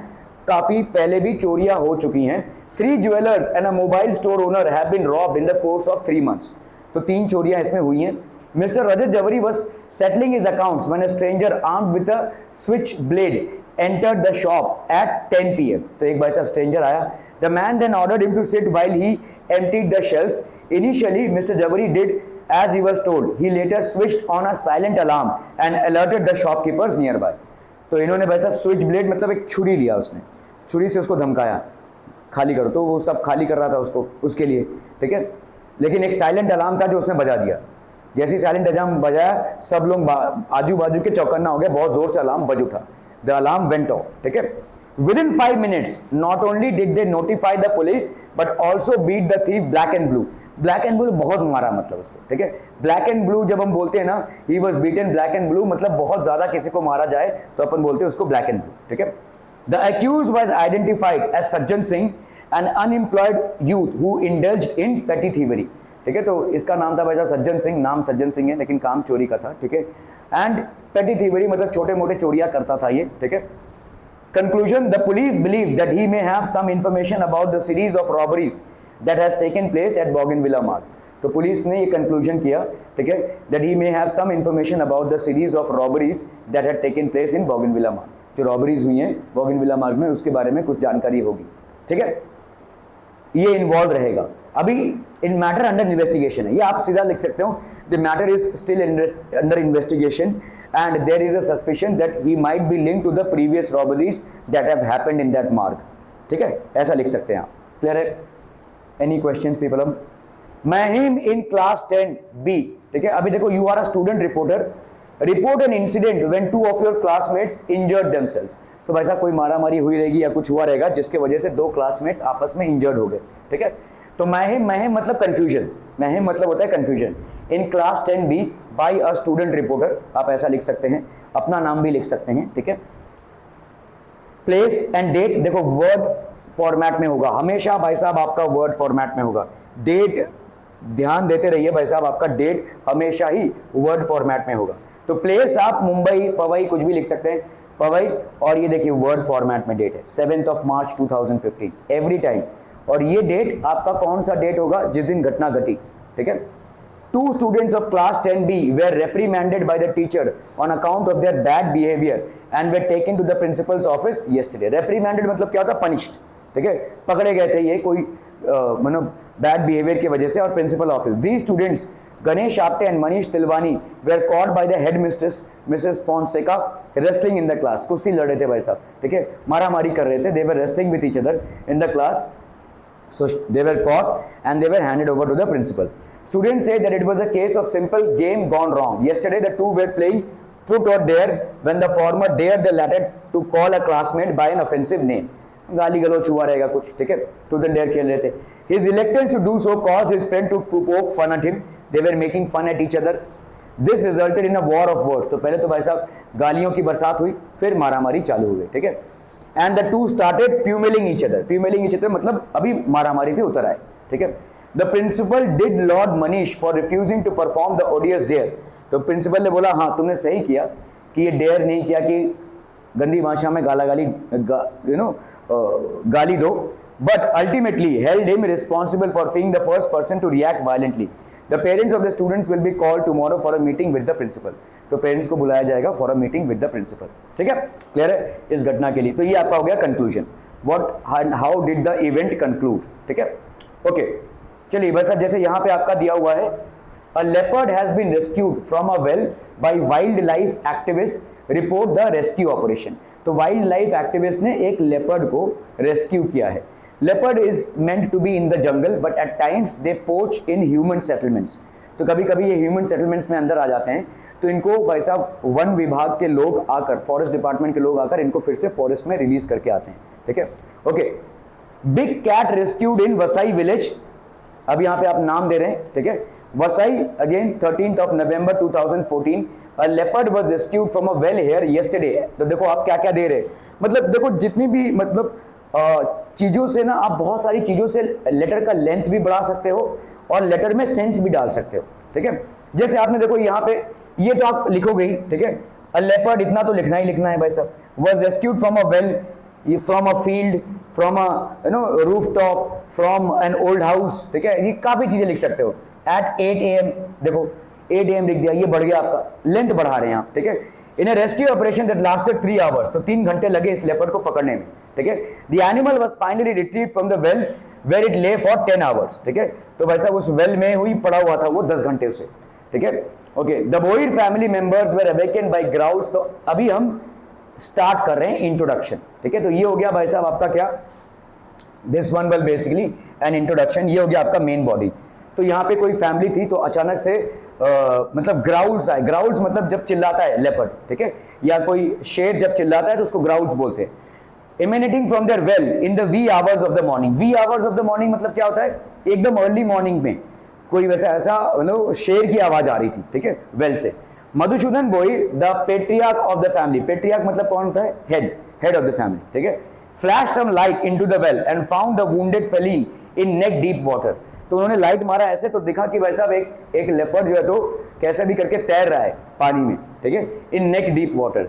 काफी पहले भी चोरियां हो चुकी हैं। 3 jewellers and a mobile store owner have been robbed in the course of 3 months। तो 3 चोरियां इसमें हुई हैं। Mr Rajat Jhaveri was settling his accounts when a stranger armed with a switchblade entered the shop at 10 PM। तो एक भाई साहब stranger आया। The man then ordered him to sit while he emptied the shelves। Initially, Mr. Jawari did as he was told। He later switched on a silent alarm and alerted the shopkeepers nearby। तो इन्होंने भाई साहब switch blade मतलब एक छुरी लिया, उसने छुरी से उसको धमकाया खाली करो, तो वो सब खाली कर रहा था उसको, उसके लिए, ठीक है, लेकिन एक साइलेंट अलार्म था जो उसने बजा दिया। जैसे ही साइलेंट अलार्म बजाया सब लोग आजू बाजू के चौकन्ना हो गए, बहुत जोर से अलार्म बज उठा। द अलार्म वेंट ऑफ, ठीक है। Within 5 minutes not only did they notify the police but also beat the thief black and blue. Black and blue बहुत मारा मतलब उसको, ठीक है। ब्लैक एंड ब्लू जब हम बोलते हैं ना, he was beaten black and blue, मतलब बहुत ज्यादा किसी को मारा जाए तो अपन बोलते हैं उसको ब्लैक एंड ब्लू, ठीक है। The accused was identified as Sajjan Singh, an unemployed youth who indulged in petty thievery, ठीक है। तो इसका नाम था भाई साहब सज्जन सिंह, नाम सज्जन सिंह है लेकिन काम चोरी का था, ठीक है। एंड पेटी थीवरी मतलब छोटे मोटे चोरियां करता था ये, ठीक है। Conclusion: the police believe that he may have some information about the series of robberies that has taken place at Bougainvillea Marg। तो पुलिस ने ये कंक्लूजन किया, ठीक है, that he may have some information about the series of robberies that had taken place in Bougainvillea Marg। जो robberies हुई हैं Bougainvillea Marg में उसके बारे में कुछ जानकारी होगी, ठीक है, ये इन्वॉल्व रहेगा। अभी इन मैटर अंडर इन्वेस्टिगेशन है, ये आप सीधा लिख सकते हो, the matter is still under investigation and there is a suspicion that he might be linked to the previous robberies that have happened in that marg, ठीक है, ऐसा लिख सकते हैं आप। क्लियर है? Any questions people? Mahim in class 10B, ठीक है। अभी देखो, you are a student reporter, report an incident when 2 of your classmates injured themselves। तो भाई साहब कोई मारामारी हुई रहेगी या कुछ हुआ रहेगा जिसके वजह से 2 क्लासमेट्स आपस में इंजर्ड हो गए, ठीक है। तो महिम मतलब कंफ्यूजन, महिम मतलब होता है confusion. In class 10B by a student reporter, आप ऐसा लिख सकते हैं, अपना नाम भी लिख सकते हैं, ठीक है। प्लेस एंड डेट, देखो वर्ड फॉर्मेट में होगा हमेशा भाई साहब, आपका वर्ड फॉर्मेट में होगा। डेट ध्यान देते रहिए भाई साहब, आपका डेट हमेशा ही वर्ड फॉर्मेट में होगा। तो प्लेस आप मुंबई, पवई कुछ भी लिख सकते हैं, पवई, और ये देखिए वर्ड फॉर्मेट में डेट है 7th of March 2015 every time. और ये डेट आपका कौन सा डेट होगा? जिस दिन घटना घटी, ठीक है। 2 students of class 10B were reprimanded by the teacher on account of their bad behavior and were taken to the principal's office yesterday। reprimanded मतलब क्या होता है? punished, ठीक है, पकड़े गए थे ये कोई मतलब बैड बिहेवियर की वजह से, और principal office. These students Ganesh Apte and Manish Tilwani were caught by the headmistress Mrs. Fonseca wrestling in the class। कुश्ती लड़ रहे थे भाई साहब, ठीक है, मारामारी कर रहे थे। They were wrestling with each other in the class, so they were caught and they were handed over to the principal। Students say that it was a case of simple game gone wrong। Yesterday the two were playing truth or dare when the former dared the latter to call a classmate by an offensive name। गाली गलौच हुआ रहेगा कुछ, ठीक है, truth and dare खेल रहे थे। His reluctance to do so caused his friend to poke fun at him। They were making fun at each other। This resulted in a war of words। तो पहले तो भाई साहब गालियों की बरसात हुई, फिर मारामारी चालू हो गई, ठीक है। And the two started pummelling each other. Pummelling each other मतलब अभी मारामारी पे उतर आए, ठीक है। The principal did lord Manish for refusing to perform the odious dare. तो प्रिंसिपल ने बोला हाँ तुमने सही किया कि ये डेयर नहीं किया कि गंदी भाषा में गाली दो, but ultimately held him responsible for being the first person to react violently. The parents of the students will be called tomorrow for a meeting with the principal. तो पेरेंट्स को बुलाया जाएगा for a meeting with the principal, ठीक है। Clear है इस घटना के लिए। तो ये आपका हो गया conclusion, what how did the event conclude, ठीक है। ओके चलिए बस जैसे यहां पे आपका दिया हुआ है, a leopard has been rescued from a well by wildlife activists, report the rescue operation। तो वाइल्ड लाइफ एक्टिविस्ट ने एक लेपर्ड को रेस्क्यू किया है। Leopard is meant to be in the jungle but at times they poach in human settlements. तो कभी कभी ये ह्यूमन सेटलमेंट्स में अंदर आ जाते हैं, तो इनको भाई साहब वन विभाग के लोग आकर, फॉरेस्ट डिपार्टमेंट के लोग आकर इनको फिर से फॉरेस्ट में रिलीज करके आते हैं, ठीक है। ओके, बिग कैट रेस्क्यूड इन वसाई विलेज। अब यहाँ पे आप नाम दे रहे हैं, ठीक है। वसाई again 13th of November 2014 a leopard was rescued from a well here yesterday। तो देखो आप क्या क्या दे रहे हैं, मतलब देखो जितनी भी मतलब चीजों से ना आप बहुत सारी चीजों से लेटर का लेंथ भी बढ़ा सकते हो और लेटर में सेंस भी डाल सकते हो, ठीक है। जैसे आपने देखो यहाँ पे ये तो आप लिखोगे ही, ठीक है। अ लेपर्ड इतना तो लिखना ही लिखना है भाई साहब। was rescued from a well, from a field, from a rooftop, from an old house, ठीक है। ये काफी चीजें लिख सकते हो। at 8 AM, देखो 8 AM लिख दिया, ये बढ़ गया आपका, लेंथ बढ़ा रहे हैं आप, ठीक है। In a rescue operation that lasted 3 hours, तो 3 घंटे लगे इस लेपर्ड को पकड़ने में, ठीक है। The animal was finally retrieved from the well where it lay for 10 hours, ठीक है। तो भाई साहब उस वेल में हुई पड़ा हुआ था वो 10 घंटे उसे, ठीक है। Okay, the Boyd family members were awaken by growls. तो अभी हम स्टार्ट कर रहे हैं इंट्रोडक्शन, ठीक है। तो ये हो गया भाई साहब आपका क्या, this one will basically an introduction. ये हो गया आपका मेन बॉडी। तो यहाँ पे कोई फैमिली थी तो अचानक से मतलब ग्राउल्स आए। ग्राउल्स मतलब जब चिल्लाता है लेपर्ड, ठीक है, या कोई शेर जब चिल्लाता है तो उसको ग्राउल्स बोलते हैं। Emanating from their well in the wee hours of the morning. Wee hours of the morning मतलब क्या होता है, एकदम अर्ली मॉर्निंग में कोई वैसा ऐसा मतलब शेर की आवाज आ रही थी, ठीक है, वेल से। मधुसूदन बोई the patriarch of the family. Patriarch मतलब कौन होता है, हेड ऑफ द फैमिली, ठीक है। Flash some light into the well and found the wounded feline in neck deep water. तो उन्होंने लाइट मारा ऐसे तो दिखा कि भाई साहब एक लेपर्ड जो है तो कैसे भी करके तैर रहा है पानी में, ठीक है, in neck deep water.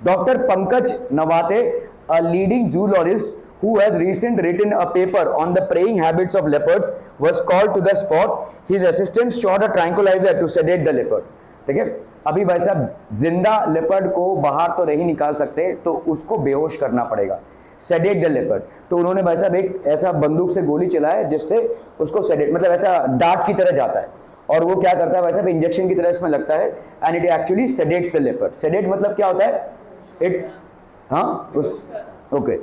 Doctor Pankaj Navate, a leading zoologist who has recently written a paper on the preying habits of leopards, was called to the spot. His assistant shot a tranquilizer to sedate the leopard, ठीक है। अभी भाई साहब जिंदा leopard को बाहर तो नहीं निकाल सकते, तो उसको बेहोश करना पड़ेगा, सेडेट द लेपर्ड। तो उन्होंने भाई साहब एक ऐसा बंदूक से गोली चलाया जिससे उसको सेडेट, मतलब ऐसा डार्ट की तरह जाता है और वो क्या करता है भाई साहब, इंजेक्शन की तरह इसमें लगता है and it actually sedates the leopard. Sedate मतलब क्या होता है, इट, हाँ उस, okay.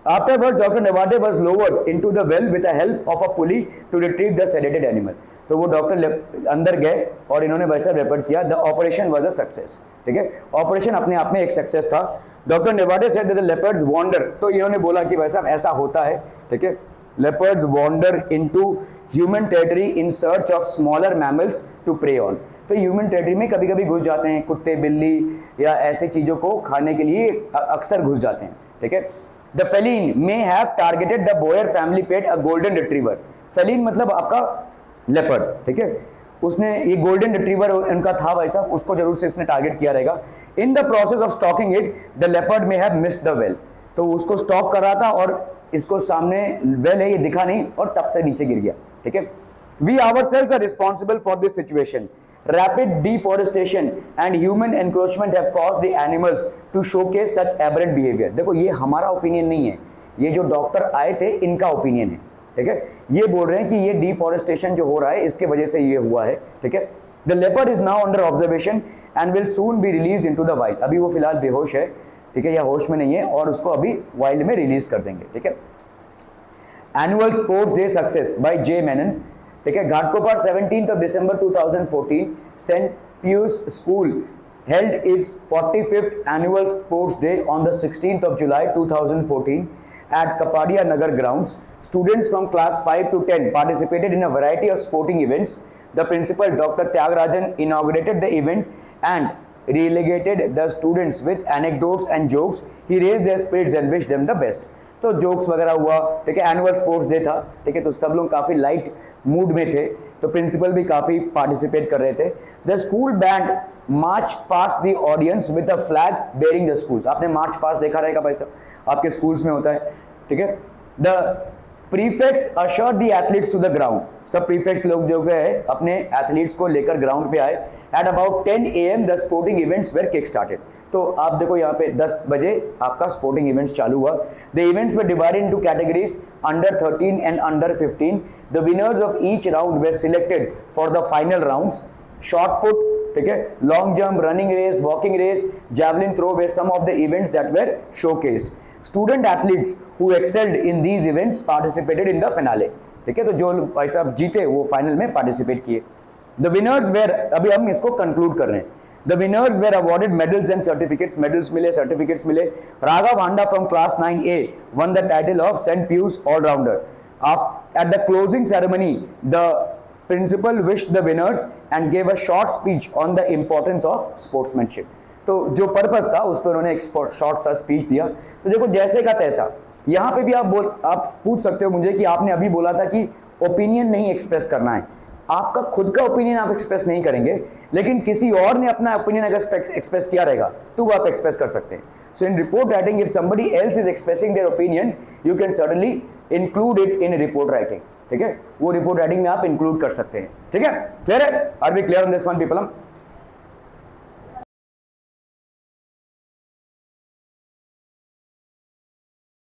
Afterwards, Dr. Nevade was lowered into the well with the help of a pulley to retrieve the sedated animal। तो वो डॉक्टर अंदर गए और इन्होंने वैसा रेफर किया। The operation was a success, ठीक है। ऑपरेशन अपने आप में एक सक्सेस था। Doctor Nevade said that the leopards wander. तो इन्होंने बोला कि वैसा ऐसा होता है, ठीक है। Leopards wander into human territory in search of smaller mammals to prey on. तो ह्यूमन टेरिटरी में कभी कभी घुस जाते हैं, कुत्ते बिल्ली या ऐसी चीजों को खाने के लिए अक्सर घुस जाते हैं, ठीक है। The feline may have targeted the Boyer family pet, a golden retriever। feline मतलब आपका लेपर्ड, ठीक है। उसने ये गोल्डन रिट्रीवर उनका था भाई साहब, उसको जरूर से इसने टारगेट किया रहेगा। In the process of stalking it the leopard may have missed the well. तो उसको स्टॉक कर रहा था और इसको सामने वेल है ये दिखा नहीं और टप से नीचे गिर गया, ठीक है। We ourselves are responsible for this situation. Rapid deforestation and human encroachment have caused the animals to showcase such aberrant behavior। देखो ये हमारा ओपिनियन नहीं है, ये जो डॉक्टर आए थे इनका ओपिनियन है, ठीक है। ये बोल रहे हैं कि ये डिफॉरेस्टेशन जो हो रहा है इसके वजह से ये हुआ है, ठीक है। The leopard is now under observation and will soon be release into the wild. अभी वो फिलहाल बेहोश है, ठीक है, या होश में नहीं है, और उसको अभी वाइल्ड में रिलीज कर देंगे, ठीक है। Annual sports day success by J Menon, ठीक है। Ghatkopar 17th of December 2014 saint Pius school held its 45th annual sports day on the 16th of July 2014 at Kapadia Nagar grounds. Students from class 5 to 10 participated in a variety of sporting events. The principal, Dr. Tyagarajan, inaugurated the event and relegated the students with anecdotes and jokes. He raised their spirits and wished them the best. तो jokes वगैरह हुआ, ठीक है, annual sports day था, ठीक है, तो सब लोग काफ़ी लाइट मूड में थे, तो प्रिंसिपल भी काफ़ी पार्टिसिपेट कर रहे थे. The school band March pass the audience with a flag bearing the schools. आपने मार्च पास देखा रहेगा भाई साहब, आपके स्कूल्स में होता है, ठीक है. The prefects ushered the athletes to the ground. सब प्रीफेक्ट्स लोग जो गए अपने एथलीट्स को लेकर ग्राउंड पे आए. At about 10 AM the sporting events were kick started. तो आप देखो यहाँ पे 10 बजे आपका स्पोर्टिंग इवेंट्स चालू हुआ. The events were divided into categories under 13 and under 15. The winners of each round were selected for the final rounds. Short put, ठीक है, long jump, running race, walking race, javelin throw were some of the events that were showcased. Student athletes who excelled in these events participated in the finale. ठीक है, तो जो भाई साहब जीते वो फाइनल में पार्टिसिपेट किए. द विनर्स वेर, अभी हम इसको कंक्लूड कर रहे हैं. The winners were awarded medals and certificates. Medals मिले, सर्टिफिकेट्स मिले. Raghav Handa from class 9A won the title of saint Pius allrounder. At the closing ceremony, the principal wished the winners and gave a short speech on the importance of sportsmanship. तो जो purpose था उस पर उन्होंने एक short सा speech दिया. तो देखो जैसे का तैसा, यहाँ पे भी आप पूछ सकते हो मुझे कि आपने अभी बोला था कि ओपिनियन नहीं एक्सप्रेस करना है. आपका खुद का ओपिनियन आप एक्सप्रेस नहीं करेंगे, लेकिन किसी और ने अपना ओपिनियन अगर एक्सप्रेस किया रहेगा तो वो आप एक्सप्रेस कर सकते हैं. So in report writing, if somebody else is expressing their opinion, you can certainly include it in report writing. ठीक है, वो रिपोर्ट राइटिंग में आप इंक्लूड कर सकते हैं. ठीक है, क्लियर है? Are we clear on this one people?